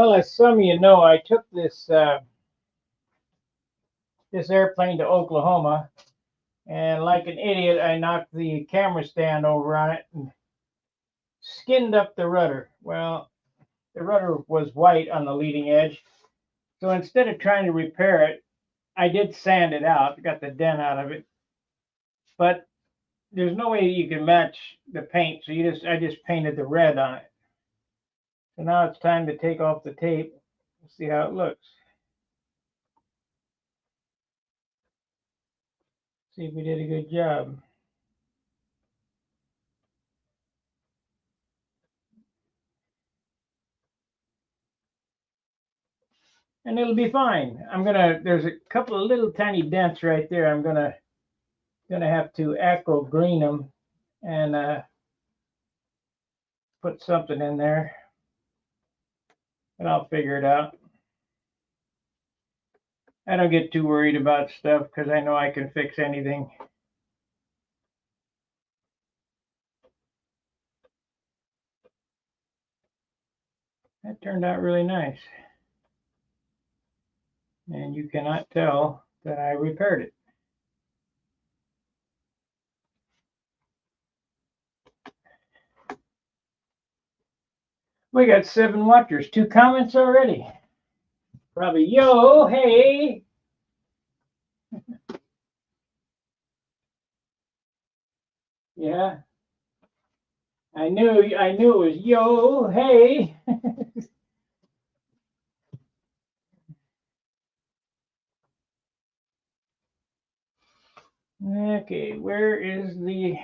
Well, as some of you know, I took this this airplane to Oklahoma, and like an idiot, I knocked the camera stand over on it and skinned up the rudder. Well, the rudder was white on the leading edge, so instead of trying to repair it, I did sand it out, got the dent out of it, but there's no way you can match the paint, so I just painted the red on it. So now it's time to take off the tape and see how it looks. See if we did a good job. And it'll be fine. There's a couple of little tiny dents right there. I'm gonna have to aqua green them and put something in there, and I'll figure it out. I don't get too worried about stuff because I know I can fix anything. That turned out really nice. And you cannot tell that I repaired it. We got 7 watchers, 2 comments already. Probably, yo, hey. Yeah. I knew it was yo, hey. Okay, where is the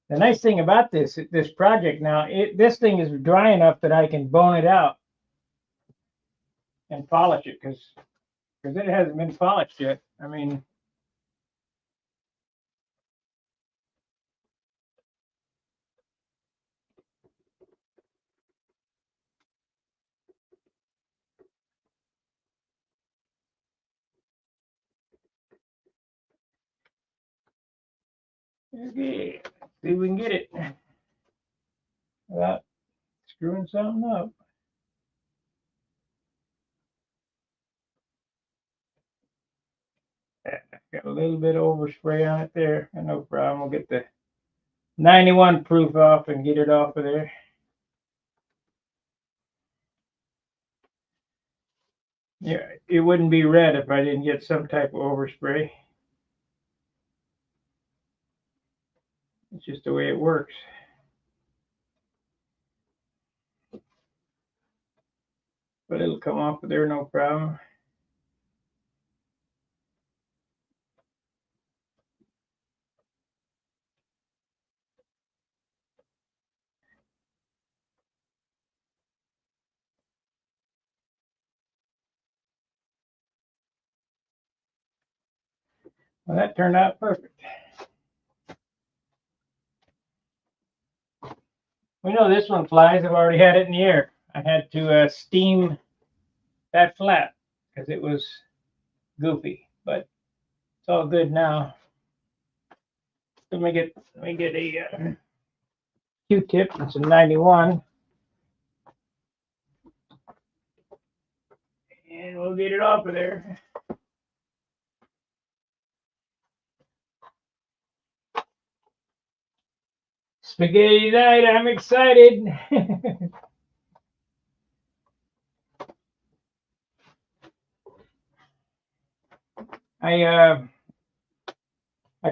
nice thing about this project now, this thing is dry enough that I can bone it out and polish it because it hasn't been polished yet. I mean, okay, see if we can get it without screwing something up. Got a little bit of overspray on it there, no problem. We'll get the 91 proof off and get it off of there. Yeah, it wouldn't be red if I didn't get some type of overspray. It's just the way it works. But it'll come off of there, no problem. Well, that turned out perfect. We know this one flies. I've already had it in the air. I had to steam that flat because it was goofy, but it's all good now. Let me get a Q-tip. It's a 91, and we'll get it off of there. Spaghetti night, I'm excited. I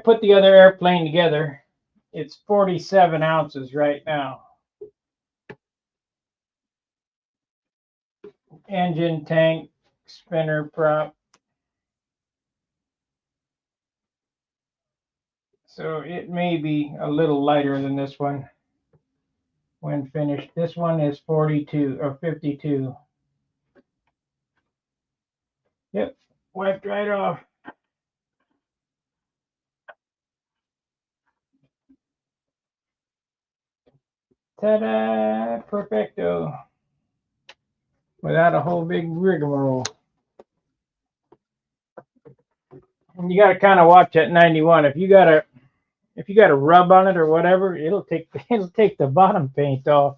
put the other airplane together. It's 47 ounces right now. Engine, tank, spinner, prop. So it may be a little lighter than this one when finished. This one is 42 or 52. Yep, wiped right off. Ta-da! Perfecto. Without a whole big rigmarole. And you got to kind of watch that 91. If you got a rub on it or whatever, it'll take the bottom paint off.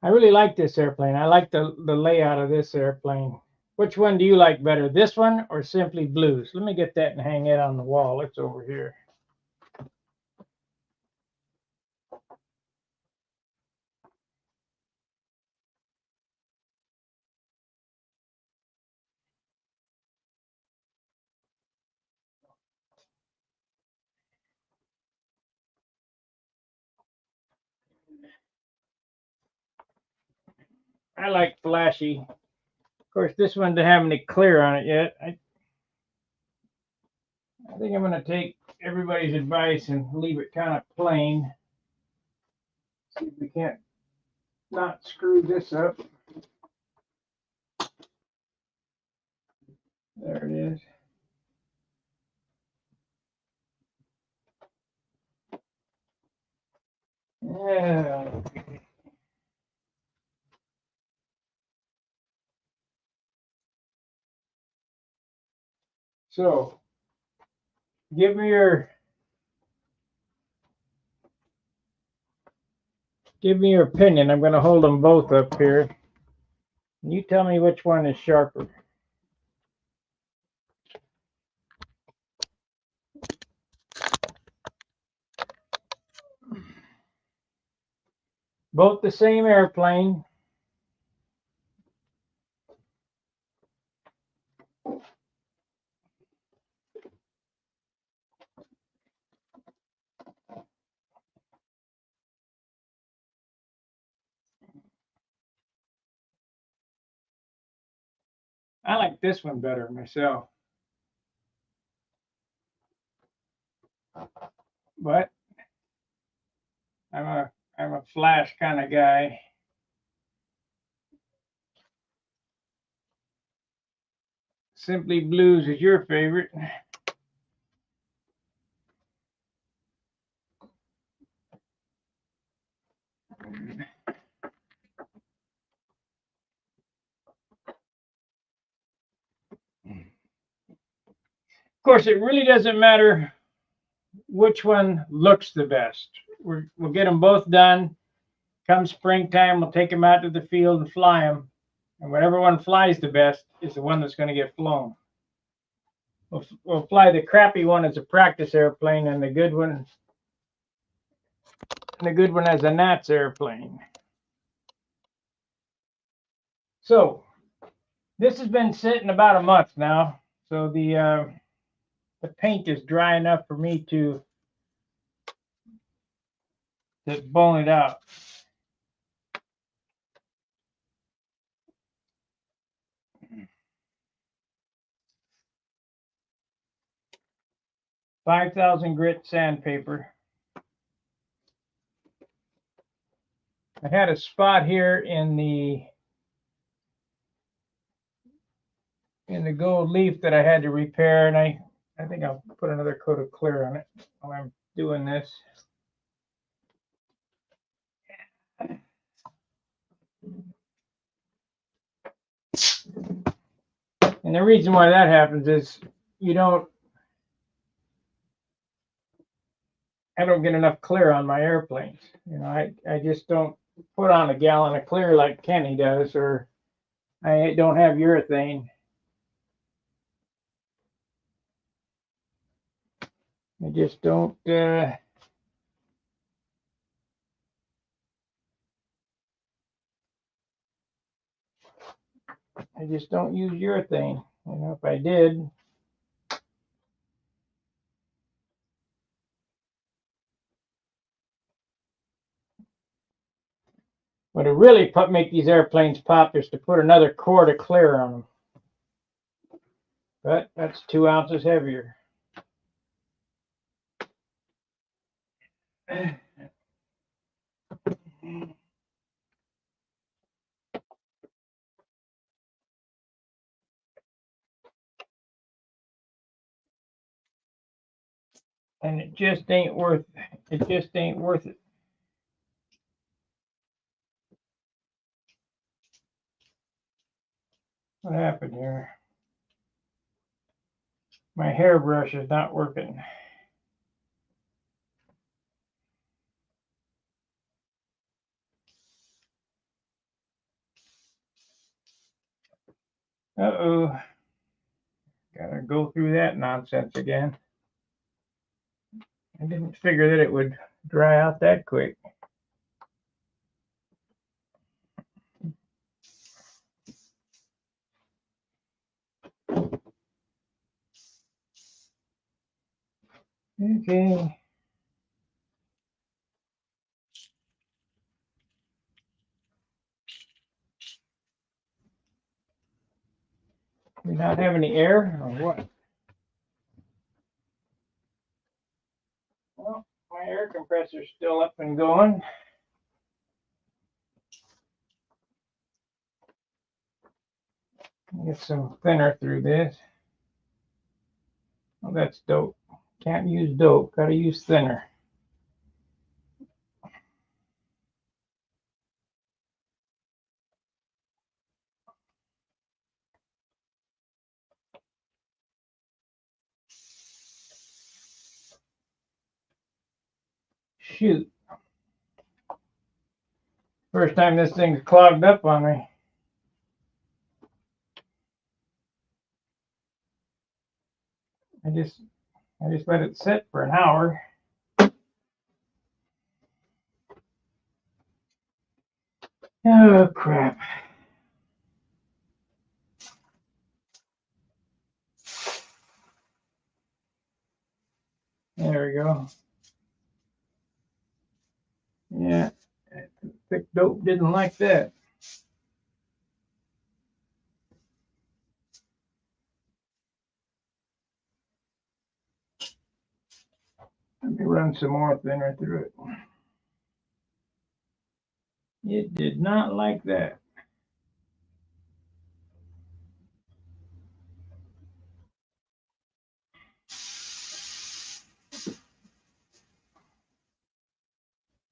I really like this airplane. I like the layout of this airplane. Which one do you like better, this one or Simply Blues? Let me get that and hang it on the wall. It's over here. I like flashy. Of course, this one doesn't have any clear on it yet. I think I'm going to take everybody's advice and leave it kind of plain. See if we can't not screw this up. There it is. Yeah. So, give me your opinion. I'm going to hold them both up here. You tell me which one is sharper. Both the same airplane. I like this one better myself. But I'm a flash kind of guy. Simply Blues is your favorite. Of course, it really doesn't matter which one looks the best. We'll get them both done. Come springtime, we'll take them out to the field and fly them. And whatever one flies the best is the one that's going to get flown. We'll fly the crappy one as a practice airplane, and the good one as a Nats airplane. So this has been sitting about a month now. So the paint is dry enough for me to bone it out. .5,000 grit sandpaper. I had a spot here in the gold leaf that I had to repair, and I think I'll put another coat of clear on it while I'm doing this. And the reason why that happens is I don't get enough clear on my airplanes. I just don't put on a gallon of clear like Kenny does, or I don't have urethane. I just don't. I just don't use urethane. If I did, what would really make these airplanes pop is to put another quart of clear on them. But that's 2 ounces heavier. And it just ain't worth it. What happened here? My hairbrush is not working. Uh-oh. Gotta go through that nonsense again. I didn't figure that it would dry out that quick. Okay. We not have any air or what? Well, my air compressor's still up and going. Get some thinner through this. Oh, that's dope. Can't use dope. Gotta use thinner. Shoot. First time this thing's clogged up on me. I just let it sit for an hour. Oh crap. There we go. Yeah, thick dope didn't like that. Let me run some more thinner through it. It did not like that.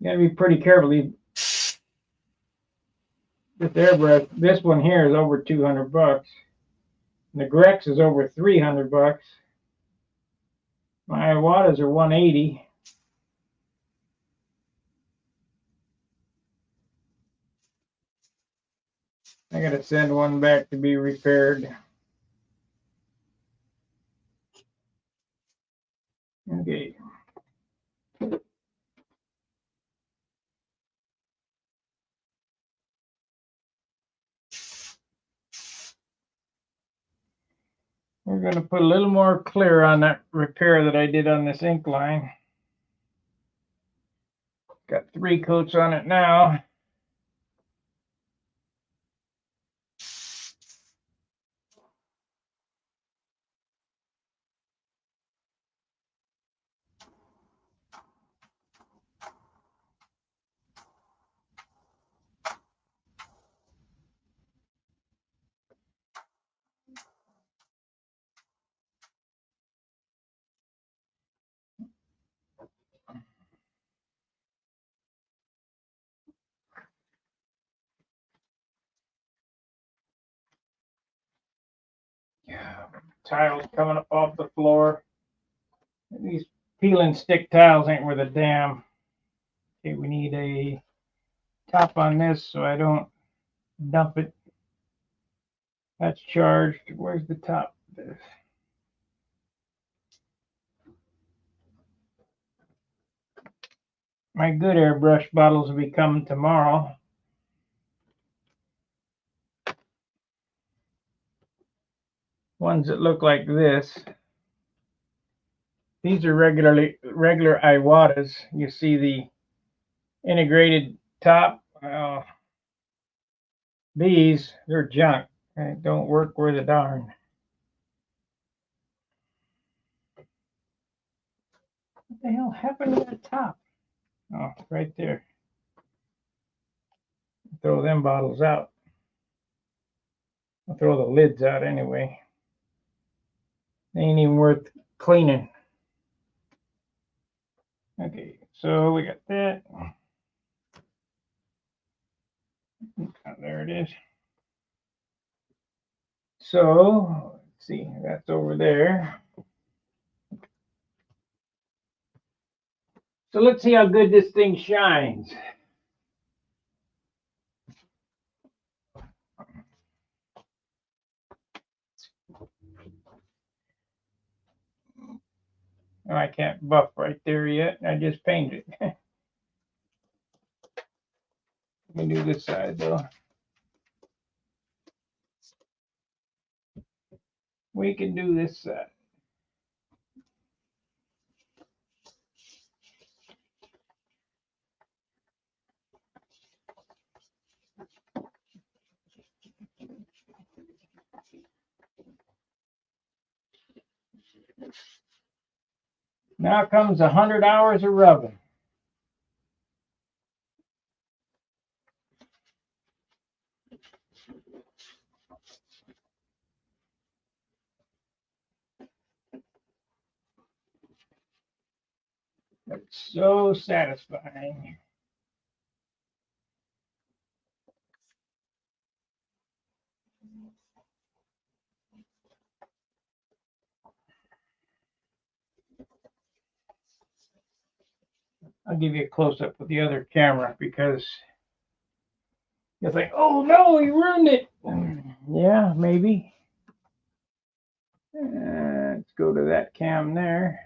You gotta be pretty careful. This airbrush, this one here is over 200 bucks. The Grex is over 300 bucks. My Iwatas are 180. I gotta send one back to be repaired. Okay. We're gonna put a little more clear on that repair that I did on this ink line. Got 3 coats on it now. Tiles coming up off the floor. These peel and stick tiles ain't worth a damn. Okay, we need a top on this so I don't dump it. That's charged. Where's the top of this? My good airbrush bottles will be coming tomorrow. Ones that look like this. These are regular Iwatas. You see the integrated top. These, they're junk. They don't work worth a darn. What the hell happened to the top? Oh, right there. Throw them bottles out. I'll throw the lids out anyway. They ain't even worth cleaning. Okay, so we got that. There it is. So, let's see, that's over there. So let's see how good this thing shines. Oh, I can't buff right there yet. I just painted it. Let me do this side though. We can do this side. Now comes 100 hours of rubbing. It's so satisfying. I'll give you a close-up with the other camera because you're like, oh no, he ruined it. Yeah, maybe. Let's go to that cam there.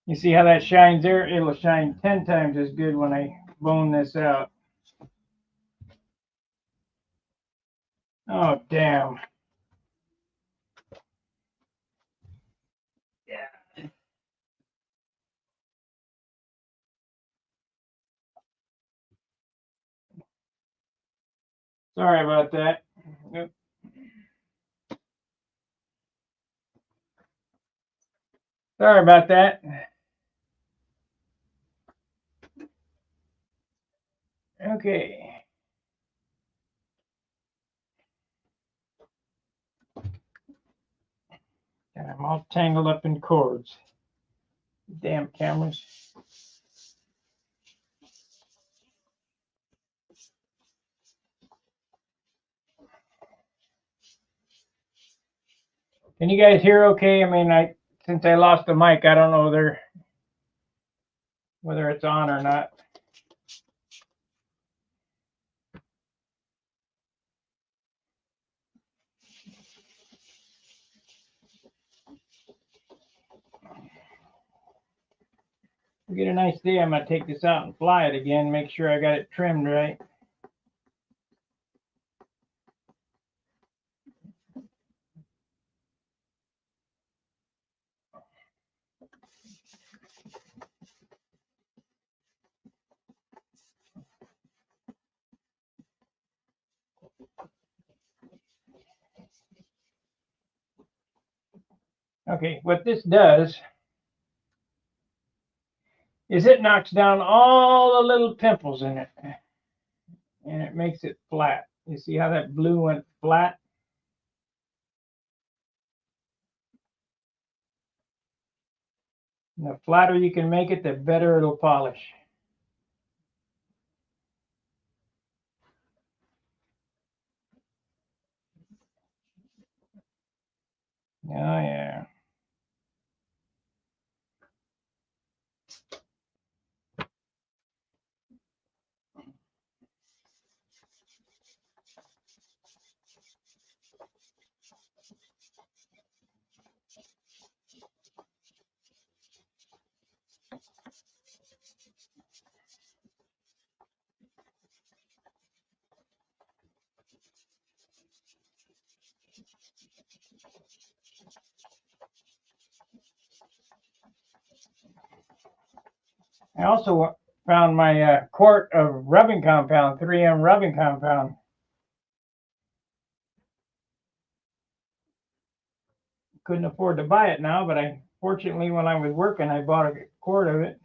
You see how that shines there? It'll shine 10 times as good when I bone this out. Oh, damn. Yeah. Sorry about that. Yep. Sorry about that. Okay. And I'm all tangled up in cords. Damn cameras. Can you guys hear okay? I mean, since I lost the mic, I don't know whether it's on or not. We get a nice day, I'm going to take this out and fly it again, make sure I got it trimmed right. Okay, what this does is it knocks down all the little pimples in it, and it makes it flat. You see how that blue went flat? And the flatter you can make it, the better it'll polish. Oh, yeah. I also found my quart of rubbing compound, 3M rubbing compound. Couldn't afford to buy it now, but fortunately, when I was working, I bought a quart of it.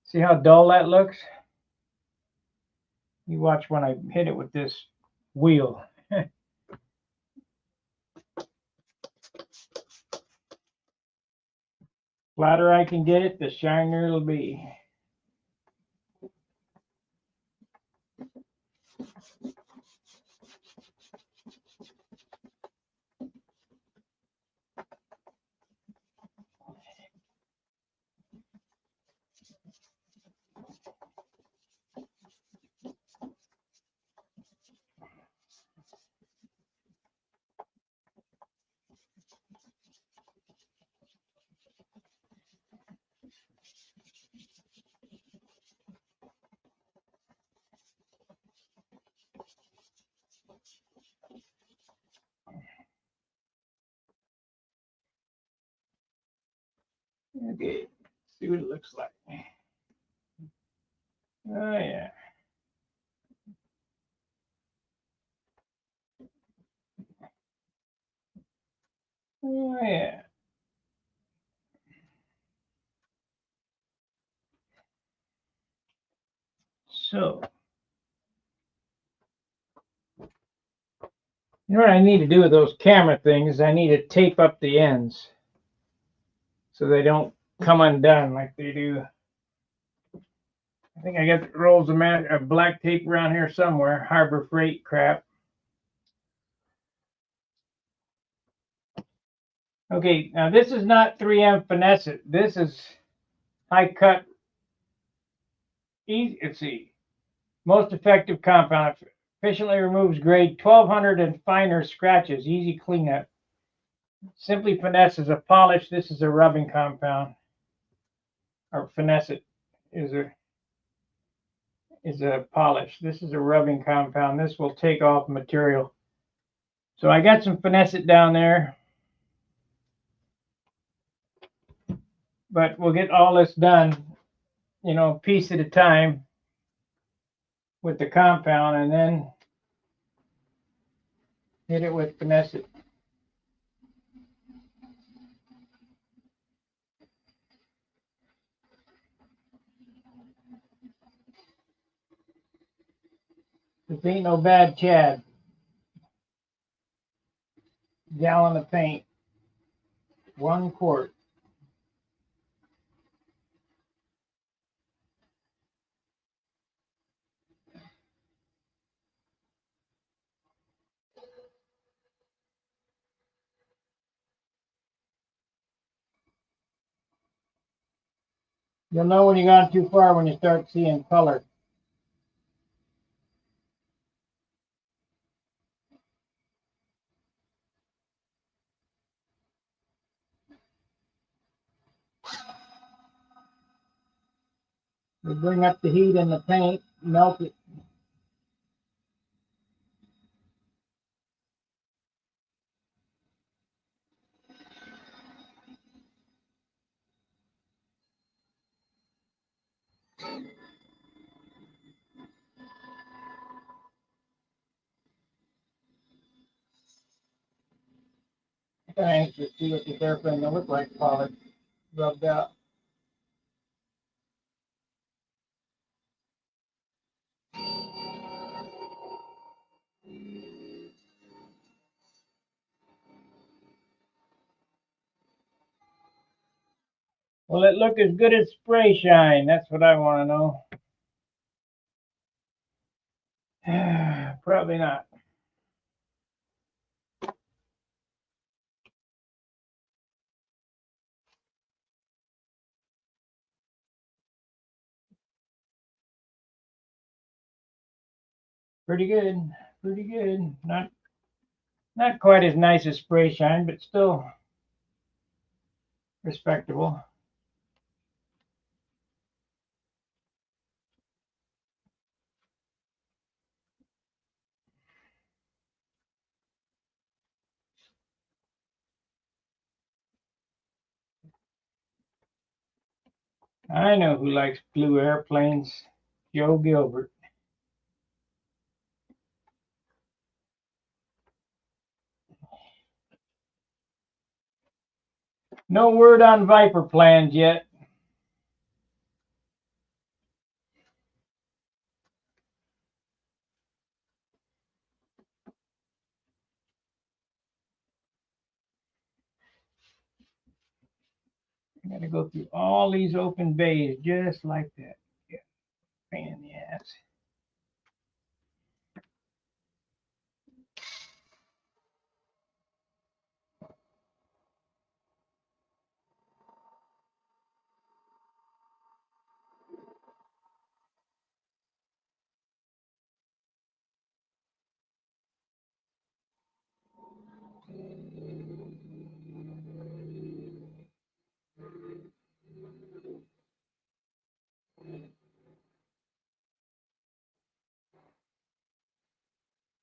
See how dull that looks? You watch when I hit it with this wheel. Flatter I can get it, the shinier it'll be. Okay, let's see what it looks like. Oh yeah. Oh yeah. So, you know what I need to do with those camera things? I need to tape up the ends so they don't come undone like they do. I think I got rolls of black tape around here somewhere. Harbor Freight crap. Okay, now this is not 3M Finesse It. This is high cut. Easy. Let's see. Most effective compound. Efficiently removes grade 1200 and finer scratches. Easy cleanup. Simply Finesse is a polish. This is a rubbing compound. Or Finesse It is a polish. This is a rubbing compound. This will take off material. So I got some Finesse It down there. But we'll get all this done, you know, piece at a time with the compound, and then hit it with Finesse It. This ain't no bad Chad. Gallon of paint. 1 quart. You'll know when you gone too far when you start seeing color. You bring up the heat in the paint, melt it. I'm anxious to see what this airplane will look like polished, rubbed out. Will it look as good as spray shine? That's what I want to know. Probably not. Pretty good. Pretty good. Not quite as nice as spray shine, but still respectable. I know who likes blue airplanes. Joe Gilbert. No word on Viper plans yet. I gotta go through all these open bays just like that. Yeah, pain in the ass.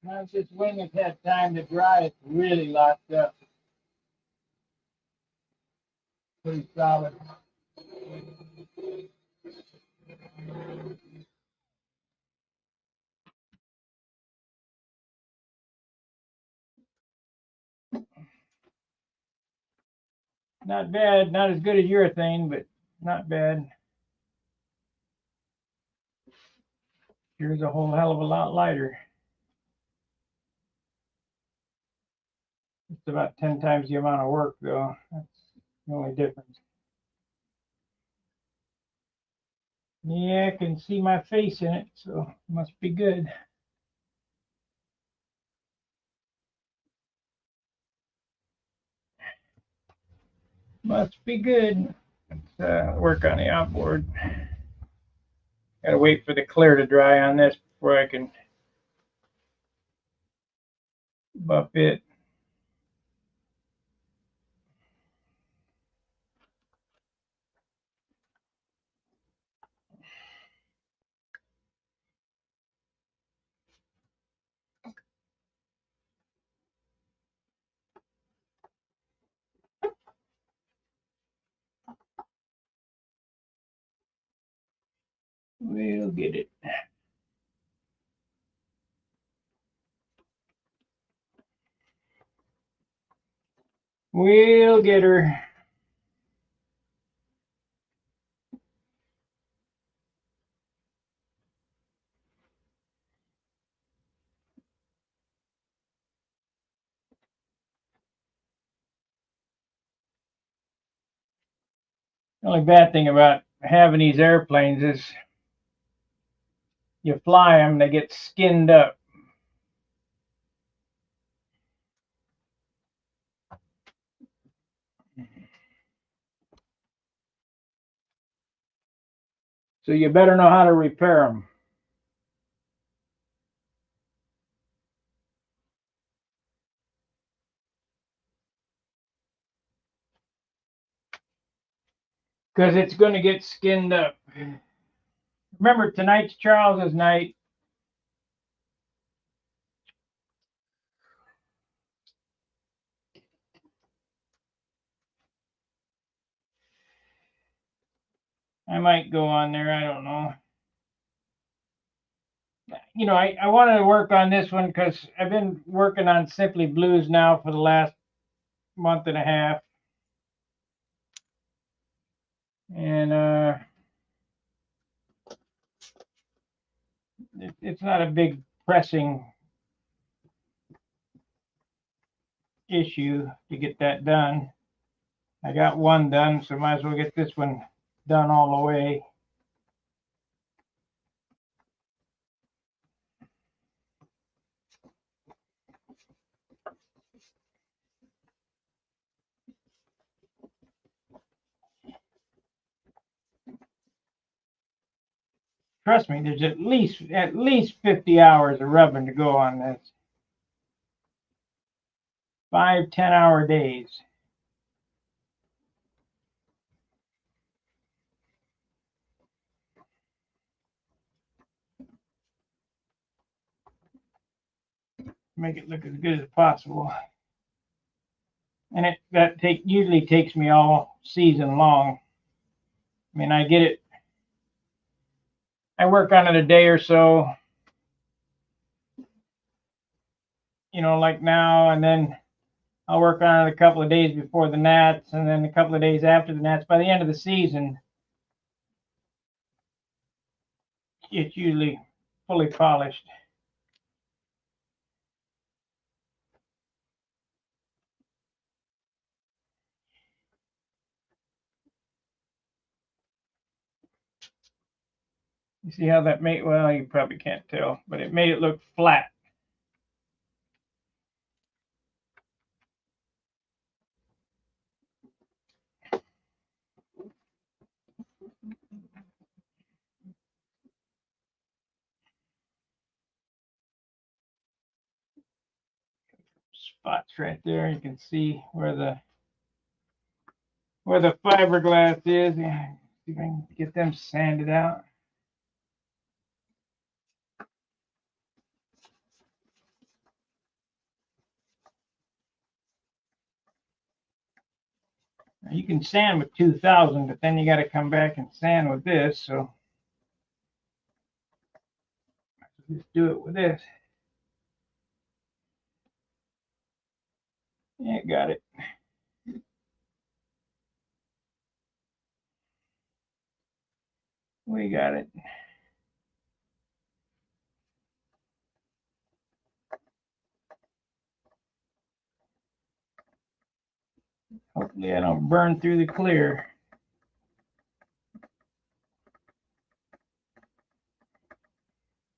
Once this wing has had time to dry, it's really locked up. Pretty solid. Not bad. Not as good as urethane, but not bad. Here's a whole hell of a lot lighter. It's about 10 times the amount of work, though. That's the only difference. Yeah, I can see my face in it, so it must be good. Must be good. Let's work on the outboard. Gotta wait for the clear to dry on this before I can buff it. We'll get it. We'll get her. The only bad thing about having these airplanes is you fly them, they get skinned up. So you better know how to repair them. Because it's going to get skinned up. Remember, tonight's Charles's night. I might go on there. I don't know. You know, I wanted to work on this one because I've been working on Simply Blues now for the last month and a half. And it's not a big pressing issue to get that done. I got one done, so might as well get this one done all the way. Trust me, there's at least 50 hours of rubbing to go on this. 5-10 hour days. Make it look as good as possible. And usually takes me all season long. I mean, I get it. I work on it a day or so, you know, like now, and then I'll work on it a couple of days before the Nats, and then a couple of days after the Nats. By the end of the season, it's usually fully polished. You see how that made, well, you probably can't tell, but it made it look flat. Spots right there. You can see where the fiberglass is. Yeah, see if I can get them sanded out. Now, you can sand with 2000, but then you got to come back and sand with this. So just do it with this. Yeah, got it. We got it. Hopefully I don't burn through the clear.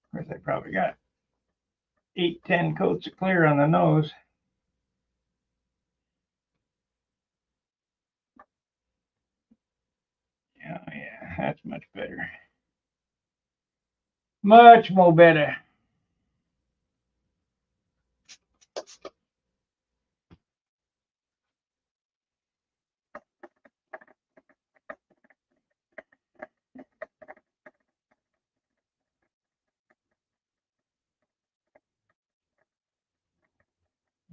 Of course, I probably got 8-10 coats of clear on the nose. Oh yeah, that's much better. Much more better.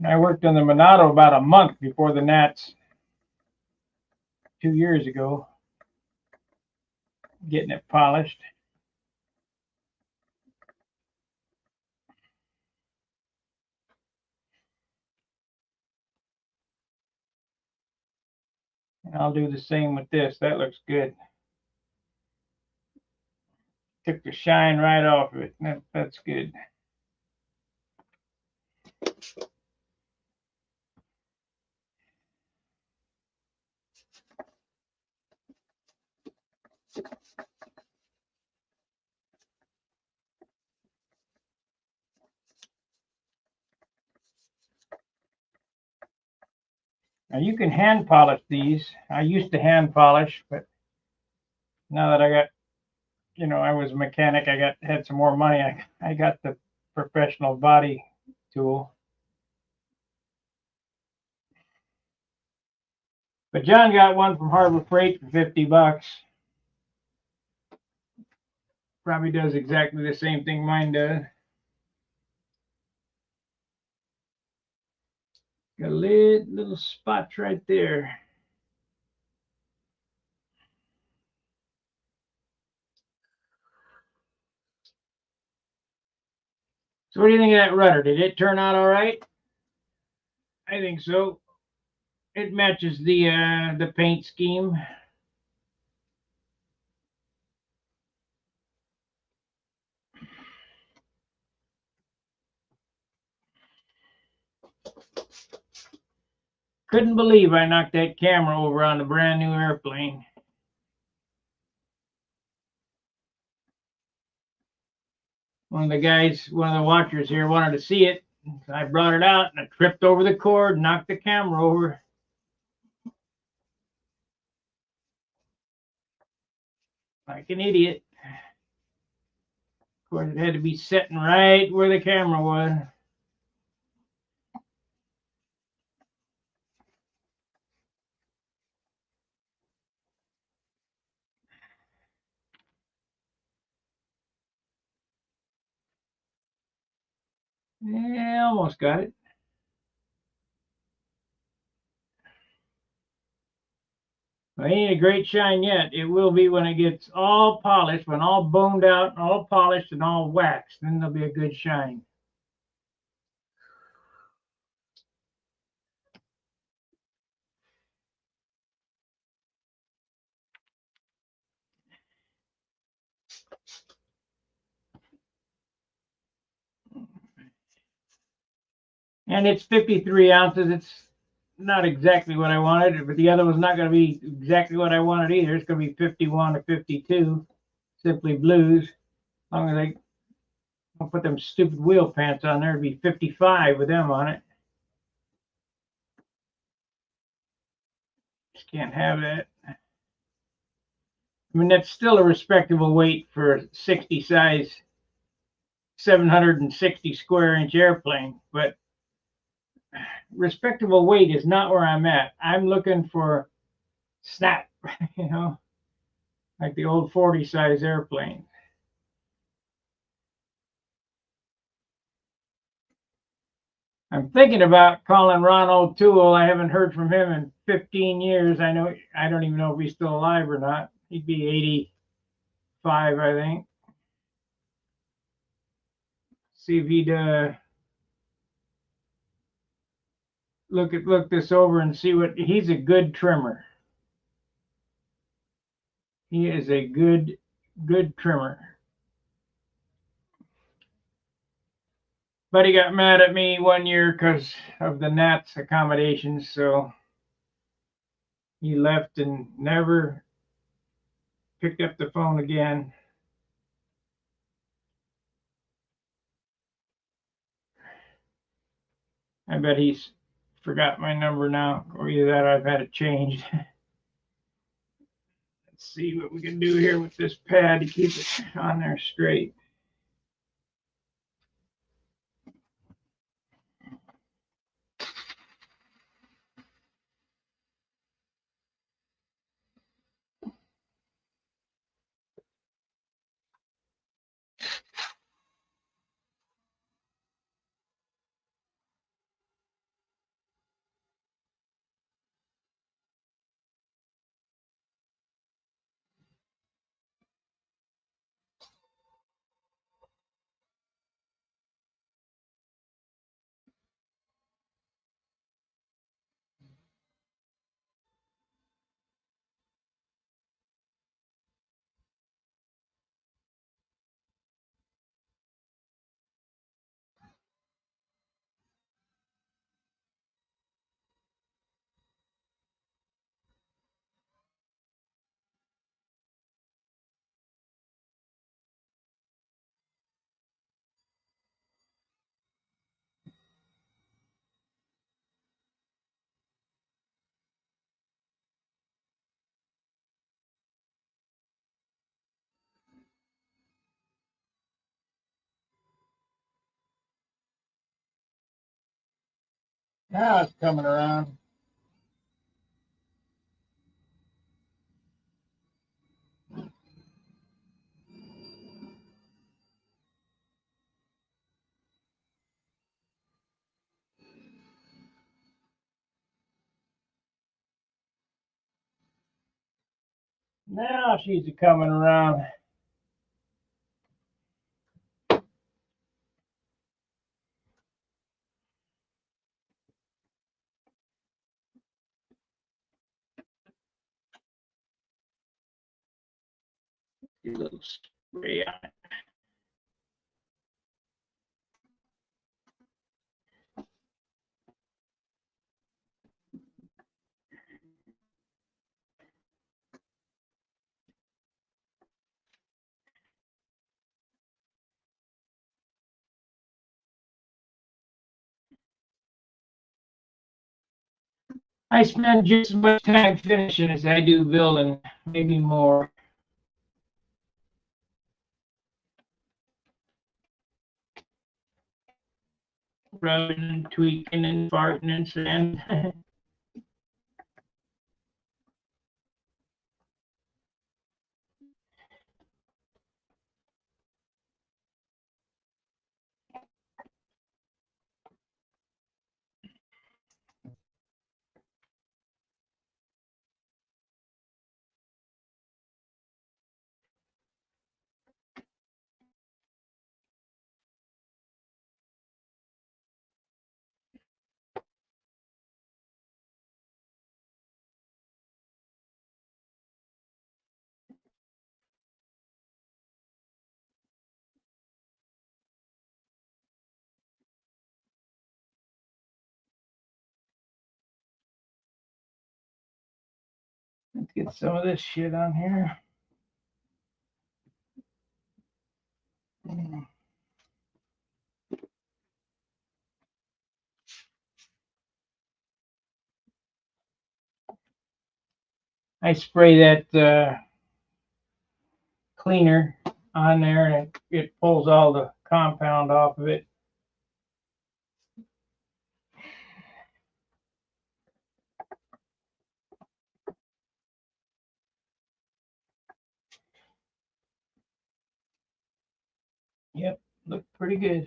I worked on the Monado about a month before the Nats 2 years ago, getting it polished. And I'll do the same with this. That looks good. Took the shine right off of it. That's good. Now you can hand polish these. I used to hand polish, but now that I got, I was a mechanic, had some more money. I got the professional body tool. But John got one from Harbor Freight for $50. Probably does exactly the same thing mine does. Got a little spots right there. So what do you think of that rudder? Did it turn out all right? I think so. It matches the paint scheme. Couldn't believe I knocked that camera over on the brand new airplane. One of the watchers here wanted to see it. So I brought it out and I tripped over the cord, knocked the camera over. Like an idiot. Of course, it had to be sitting right where the camera was. Yeah, almost got it. Well, it ain't a great shine yet. It will be when it gets all polished, when all boned out, all polished, and all waxed. Then there'll be a good shine. And it's 53 ounces. It's not exactly what I wanted, but the other one's not going to be exactly what I wanted either. It's going to be 51 or 52, simply blues. As long as I don't put them stupid wheel pants on there, it'd be 55 with them on it. Just can't have that. I mean, that's still a respectable weight for a 60 size, 760 square inch airplane, but respectable weight is not where I'm at. I'm looking for snap, like the old 40 size airplane. I'm thinking about calling Ron O'Toole. I haven't heard from him in 15 years. I don't even know if he's still alive or not. He'd be 85, I think. See if he'd look this over and see what he's a good trimmer. He is a good good trimmer. But he got mad at me one year because of the gnats accommodations, so he left and never picked up the phone again. I bet he's forgot my number now, or either that or I've had it changed. Let's see what we can do here with this pad to keep it on there straight. Now it's coming around. Now she's coming around. A little spray on it. I spend just as much time finishing as I do building, maybe more. Rubbing and tweaking and farting and sand. Let's get some of this shit on here. I spray that cleaner on there and it pulls all the compound off of it. Yep, look pretty good.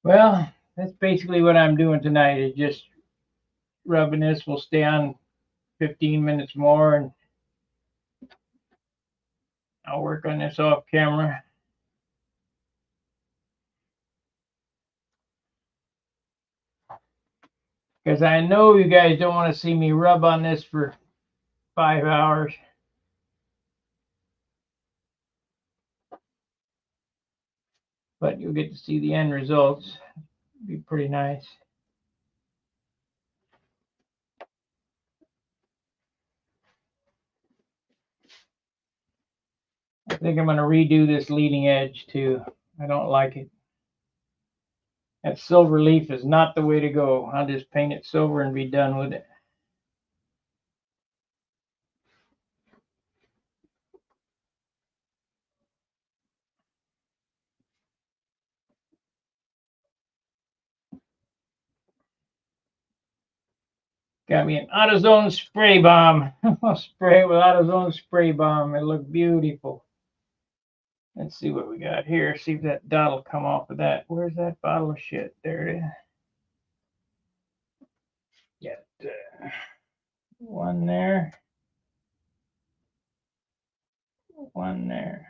Well, that's basically what I'm doing tonight, is just rubbing this. Will stay on 15 minutes more, and I'll work on this off camera. Because I know you guys don't want to see me rub on this for 5 hours. But you'll get to see the end results. It'll be pretty nice. I think I'm going to redo this leading edge too. I don't like it. That silver leaf is not the way to go. I'll just paint it silver and be done with it. Got me an AutoZone spray bomb. I'll spray it with AutoZone spray bomb. It'll look beautiful. Let's see what we got here. See if that dot will come off of that. Where's that bottle of shit? There it is. Got one there. One there.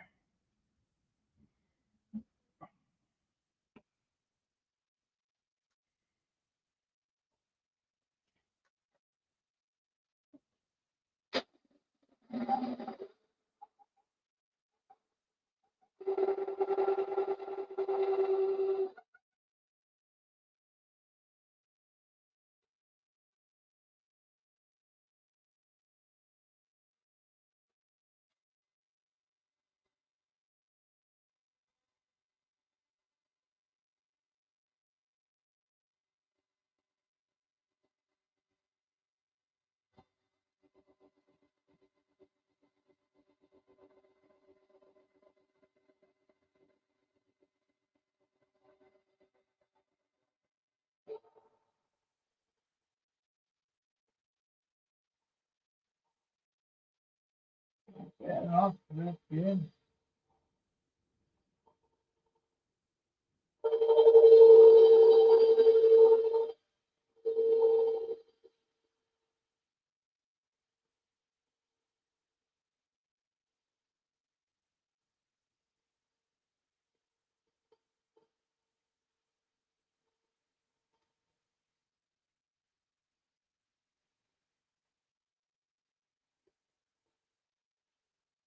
That off. That's good.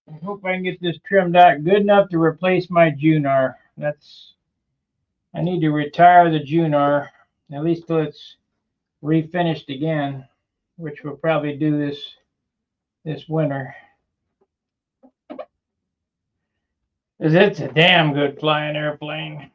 I hope I can get this trimmed out good enough to replace my Junar. I need to retire the Junar, at least till it's refinished again, which we'll probably do this winter. Because it's a damn good flying airplane.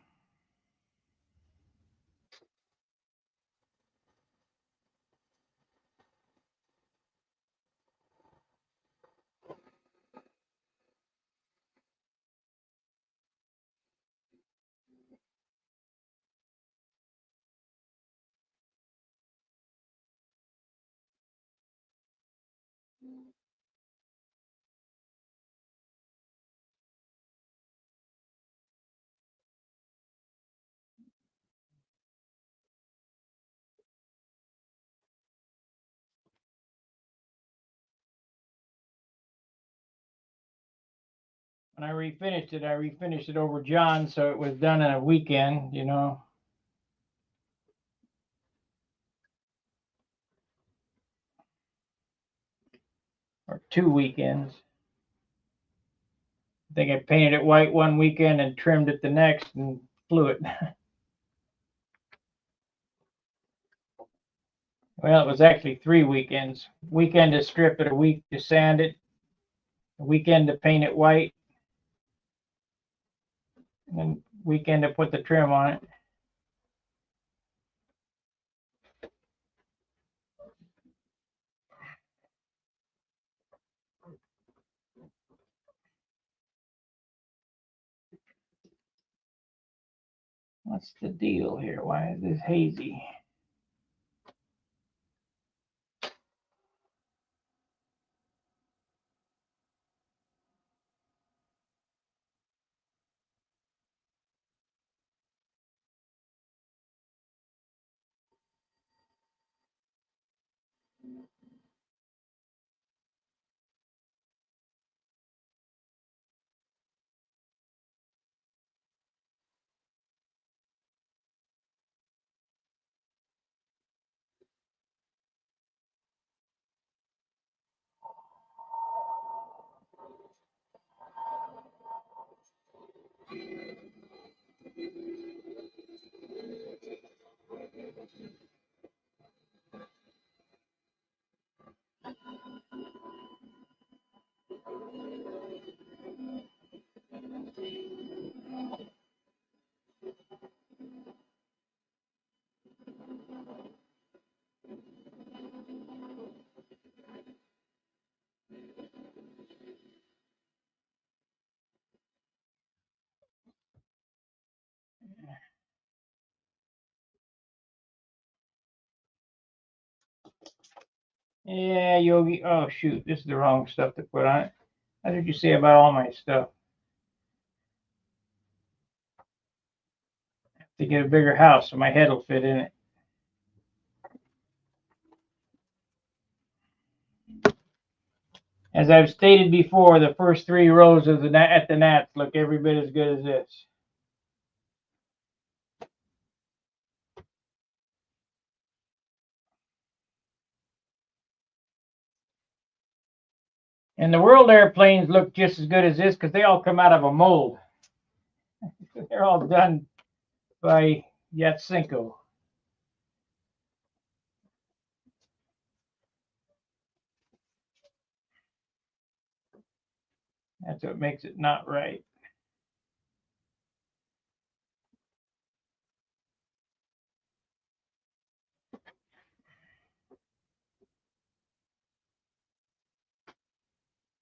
When I refinished it over John, so it was done in a weekend, or 2 weekends. I think I painted it white one weekend and trimmed it the next and flew it. Well, it was actually 3 weekends. Weekend to strip it, a week to sand it, a weekend to paint it white, and then weekend to put the trim on it. What's the deal here? Why is this hazy? Yeah, Yogi. Oh, shoot. This is the wrong stuff to put on it. How did you say about all my stuff? I have to get a bigger house so my head will fit in it. As I've stated before, the first 3 rows of at the Nats look every bit as good as this. And the World airplanes look just as good as this because they all come out of a mold. They're all done by Yatsenko. That's what makes it not right.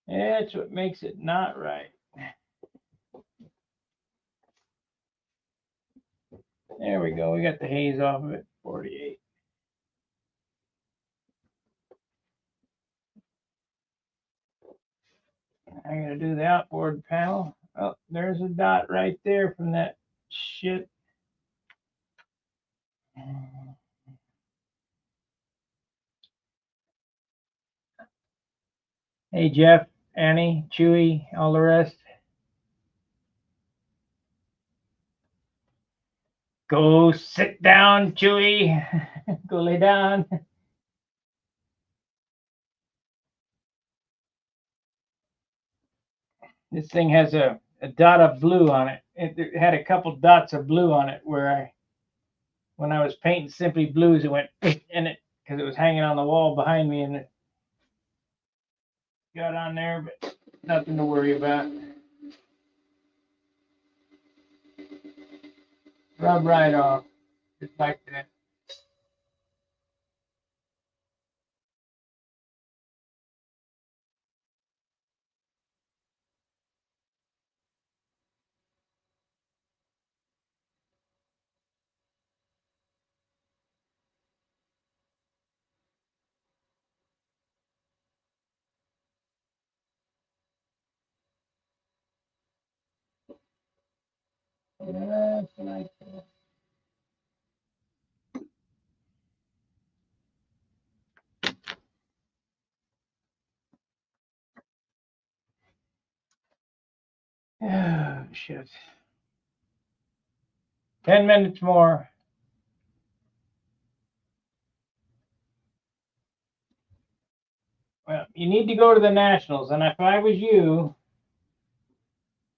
That's what makes it not right. There we go. We got the haze off of it. 48. I'm going to do the outboard panel. Oh, there's a dot right there from that shit. Hey, Jeff, Annie, Chewy, all the rest. Go sit down, Chewy. Go lay down. This thing has a dot of blue on it. It had a couple dots of blue on it where when I was painting Simply Blues, it went in it because it was hanging on the wall behind me and it got on there, but nothing to worry about. Rub right off, just like that. Just like that. Oh, shit. 10 minutes more. Well, you need to go to the Nationals, and if I was you,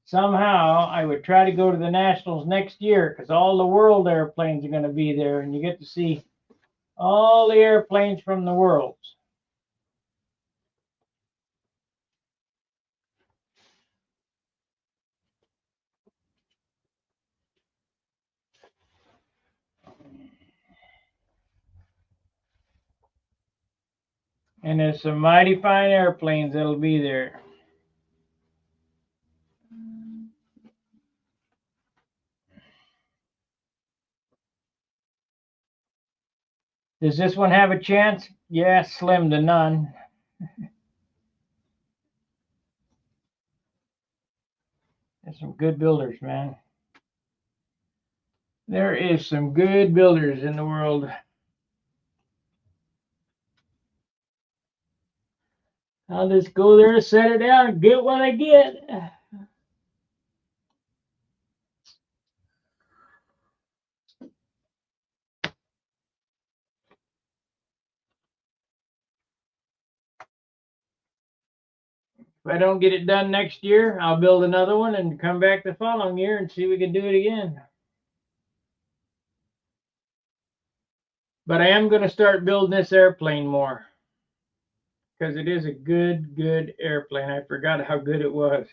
somehow I would try to go to the Nationals next year because all the world airplanes are going to be there, and you get to see all the airplanes from the worlds. And there's some mighty fine airplanes that'll be there. Does this one have a chance? Yeah, slim to none. There's some good builders, man. There is some good builders in the world. I'll just go there, set it down, and get what I get. If I don't get it done next year, I'll build another one and come back the following year and see if we can do it again. But I am going to start building this airplane more because it is a good airplane. I forgot how good it was.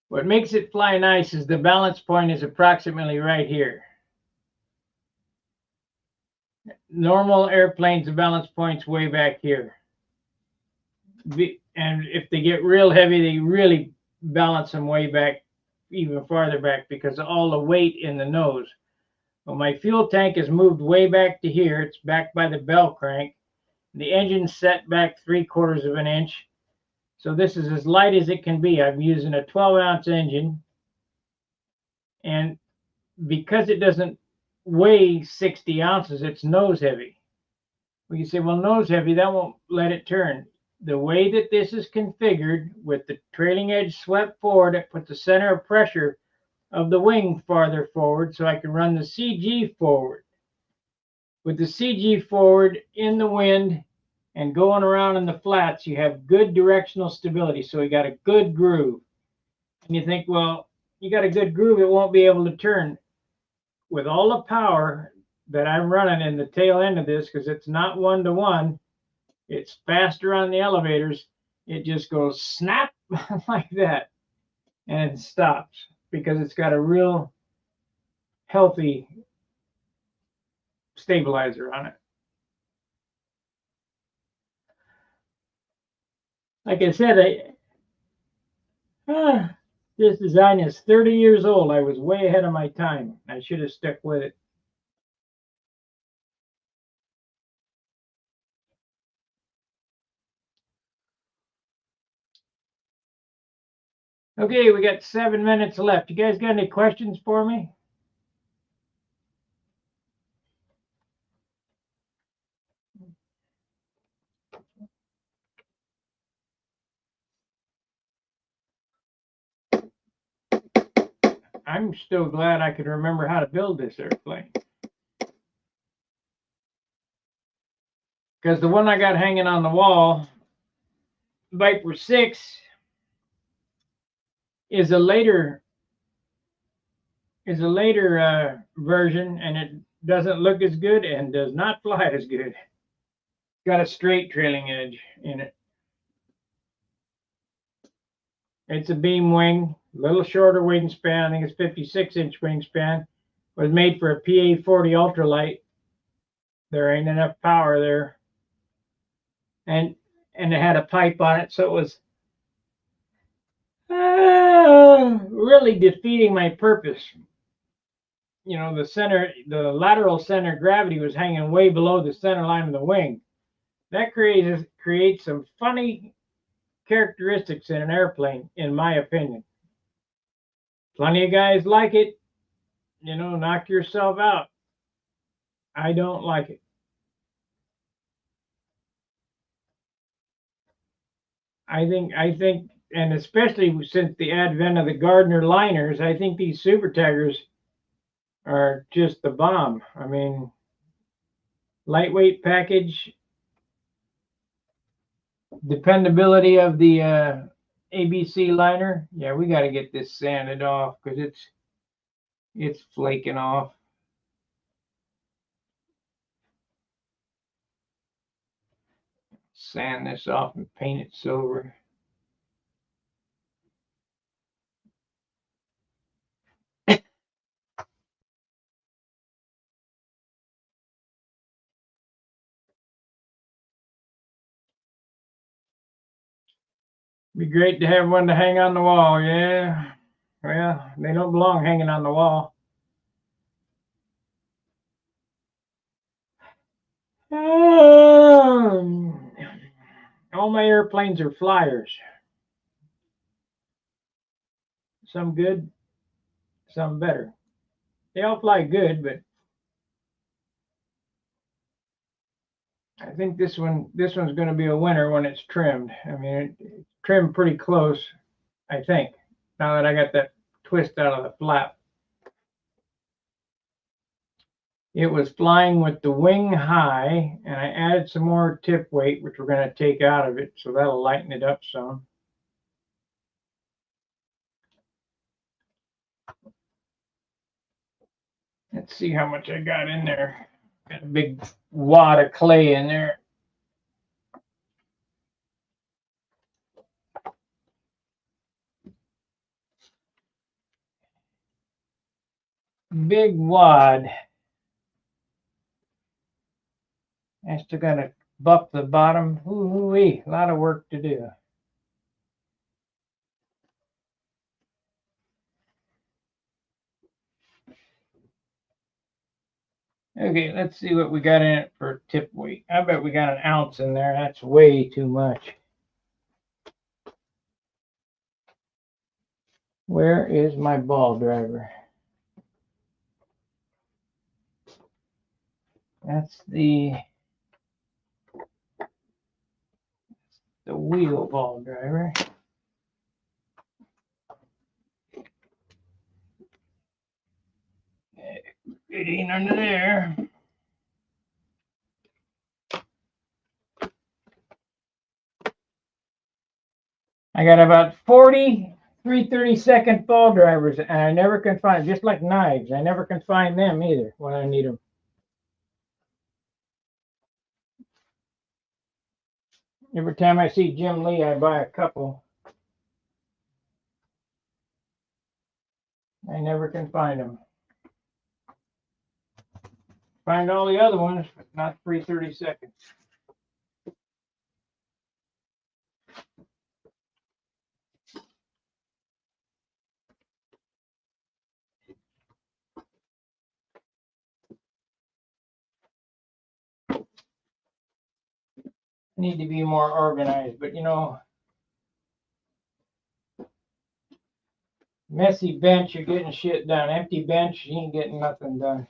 What makes it fly nice is the balance point is approximately right here. Normal airplanes, the balance point's way back here. And if they get real heavy, they really balance them way back, even farther back, because of all the weight in the nose. Well, my fuel tank is moved way back to here. It's back by the bell crank. The engine's set back 3/4 of an inch. So this is as light as it can be. I'm using a 12-ounce engine. And because it doesn't weigh 60 ounces, it's nose heavy. Well, you say, well, nose heavy, that won't let it turn. The way that this is configured with the trailing edge swept forward, it puts the center of pressure of the wing farther forward so I can run the CG forward. With the CG forward in the wind and going around in the flats, you have good directional stability. So we got a good groove. And you think, well, you got a good groove, it won't be able to turn. With all the power that I'm running in the tail end of this, because it's not 1-to-1, it's faster on the elevators, it just goes snap like that and it stops because it's got a real healthy stabilizer on it. Like I said, this design is 30 years old. I was way ahead of my time. I should have stuck with it. Okay, we got 7 minutes left. You guys got any questions for me? I'm still glad I could remember how to build this airplane. Because the one I got hanging on the wall, Viper 6, is a later version, and it doesn't look as good and does not fly as good. Got a straight trailing edge in it. It's a beam wing, a little shorter wingspan. I think it's 56-inch wingspan. Was made for a PA-40 ultralight. There ain't enough power there, and it had a pipe on it, so it was really defeating my purpose. You know, the lateral center of gravity was hanging way below the center line of the wing. That creates some funny characteristics in an airplane, in my opinion. Plenty of guys like it. You know, knock yourself out. I don't like it. I think, and especially since the advent of the Gardner liners, I think these Super Tigers are just the bomb. I mean, lightweight package, dependability of the ABC liner. Yeah, we got to get this sanded off because it's flaking off. Sand this off and paint it silver. Be great to have one to hang on the wall, yeah. Well, they don't belong hanging on the wall. All my airplanes are flyers. Some good, some better. They all fly good, but I think this one's going to be a winner when it's trimmed. I mean, it's trimmed pretty close, I think, now that I got that twist out of the flap. It was flying with the wing high, and I added some more tip weight, which we're going to take out of it, so that'll lighten it up some. Let's see how much I got in there. Got a big wad of clay in there. Big wad. I still got to buff the bottom. Ooh-wee, a lot of work to do. Okay, let's see what we got in it for tip weight. I bet we got an ounce in there. That's way too much. Where is my ball driver? That's the wheel ball driver. It ain't under there. I got about 40 3/32 ball drivers, and I never can find, just like knives, I never can find them either when I need them. Every time I see Jim Lee, I buy a couple. I never can find them. Find all the other ones, but not 3/32. Need to be more organized, but you know, messy bench, you're getting shit done. Empty bench, you ain't getting nothing done.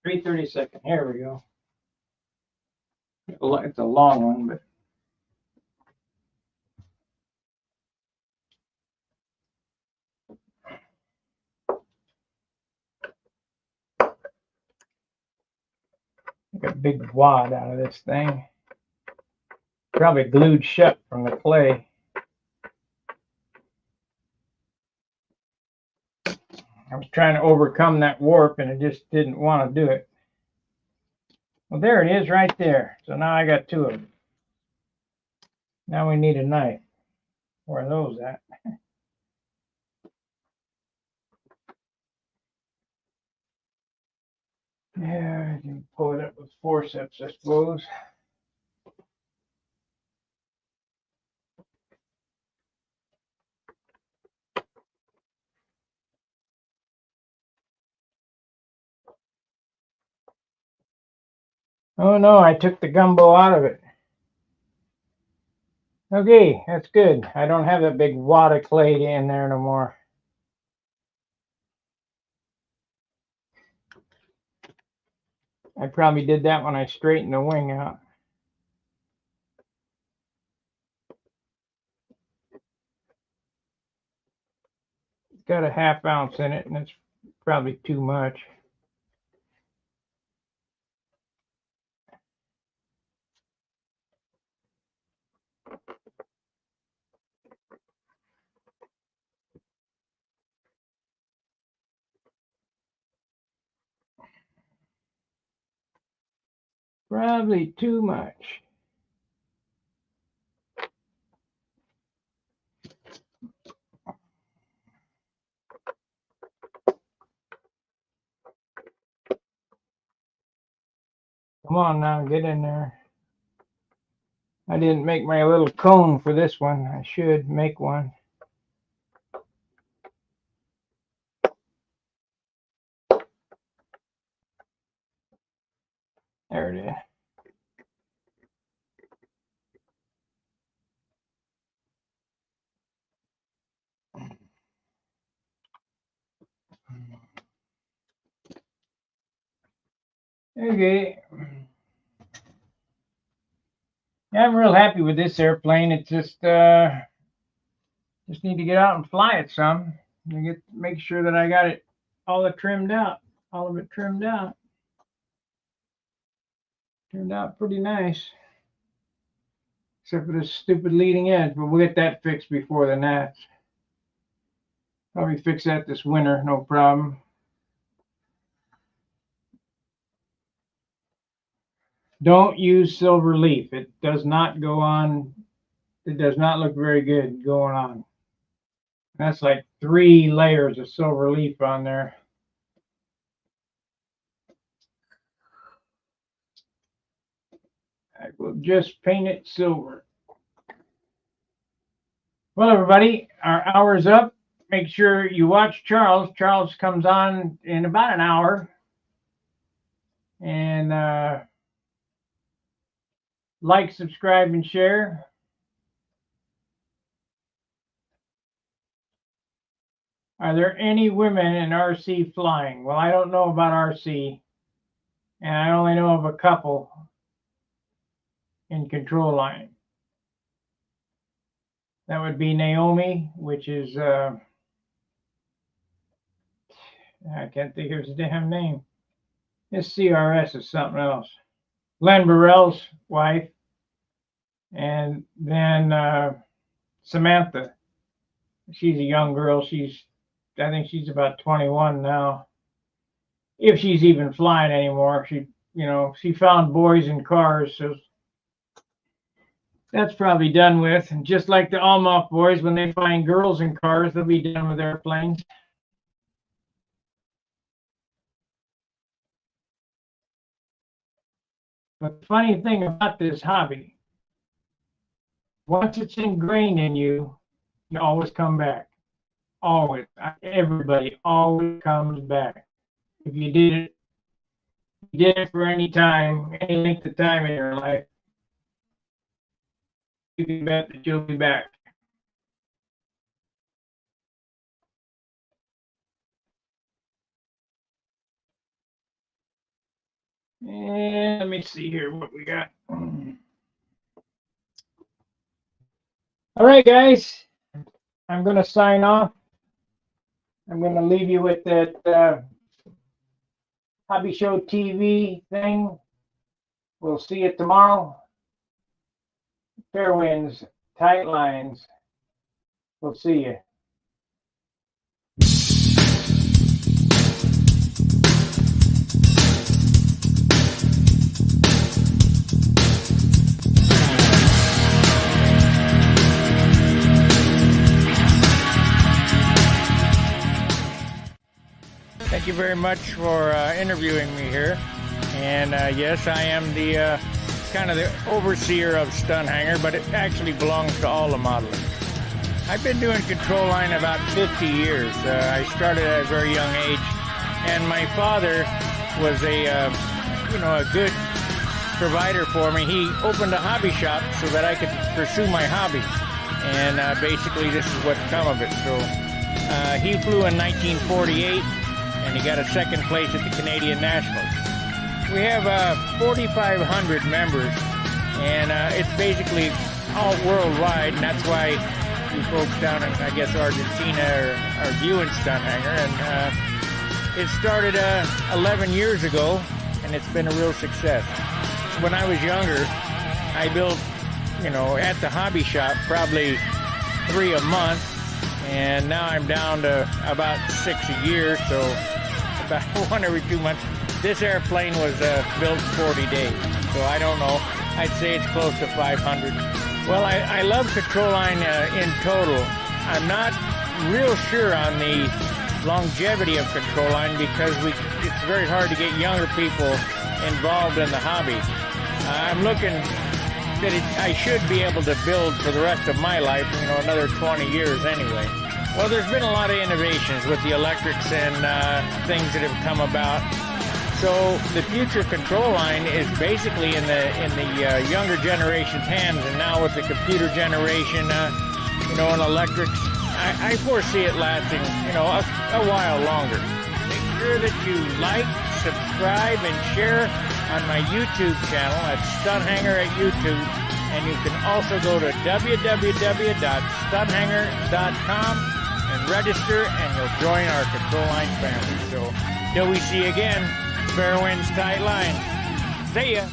Three 32nd. Here we go. It's a long one, but got a big wad out of this thing. Probably glued shut from the clay. I was trying to overcome that warp and it just didn't want to do it. Well, there it is right there. So now I got two of them. Now we need a knife. Where are those at? Yeah, I can pull it up with forceps, I suppose. Oh no, I took the gumbo out of it. Okay, that's good. I don't have that big wad of clay in there no more. I probably did that when I straightened the wing out. It's got a ½ ounce in it, and it's probably too much. Probably too much. Come on now, get in there. I didn't make my little cone for this one. I should make one. There it is. Okay. Yeah, I'm real happy with this airplane. It's just need to get out and fly it some. And make sure that I got it all trimmed out. All of it trimmed out. Turned out pretty nice. Except for this stupid leading edge, but we'll get that fixed before the gnats. Probably fix that this winter, no problem. Don't use silver leaf. It does not go on. It does not look very good going on. That's like 3 layers of silver leaf on there. I will just paint it silver. Well, everybody, our hour's up. Make sure you watch Charles. Charles comes on in about an hour. And like, subscribe, and share. Are there any women in RC flying? Well, I don't know about RC, and I only know of a couple in control line. That would be Naomi, which is, I can't think of his damn name. This CRS is something else. Len Burrell's wife, and then Samantha. She's a young girl. I think she's about 21 now. If she's even flying anymore. She found boys in cars, so that's probably done with. And just like the Almoff boys, when they find girls in cars, they'll be done with airplanes. But the funny thing about this hobby, once it's ingrained in you, you always come back. Always. Everybody always comes back. If you did it for any time, any length of time in your life, you can bet that you'll be back. And let me see here what we got. All right, guys, I'm going to sign off. I'm going to leave you with that Hobby Show TV thing. We'll see you tomorrow. Fair winds, tight lines. We'll see you. Thank you very much for interviewing me here. And yes, I am the kind of the overseer of Stun Hanger, but it actually belongs to all the modeling. I've been doing control line about 50 years. I started at a very young age, and my father was a good provider for me. He opened a hobby shop so that I could pursue my hobby, and basically this is what's come of it. So he flew in 1948. And he got a second place at the Canadian Nationals. We have 4,500 members, and it's basically all worldwide, and that's why you folks down in, I guess, Argentina are viewing Stun Hanger. And it started 11 years ago, and it's been a real success. When I was younger, I built, at the hobby shop, probably 3 a month. And now I'm down to about 6 a year, so about 1 every 2 months. This airplane was built 40 days, so I don't know. I'd say it's close to 500. Well, I love control line in total. I'm not real sure on the longevity of control line because it's very hard to get younger people involved in the hobby. I'm looking that I should be able to build for the rest of my life, another 20 years anyway. Well, there's been a lot of innovations with the electrics and things that have come about. So the future control line is basically in the younger generation's hands, and now with the computer generation, and electrics, I foresee it lasting, a while longer. Make sure that you like, subscribe, and share on my YouTube channel at Stun Hanger at YouTube. And you can also go to www.stunhanger.com and register, and you'll join our control line family. So till we see you again, fair winds, tight lines. See ya.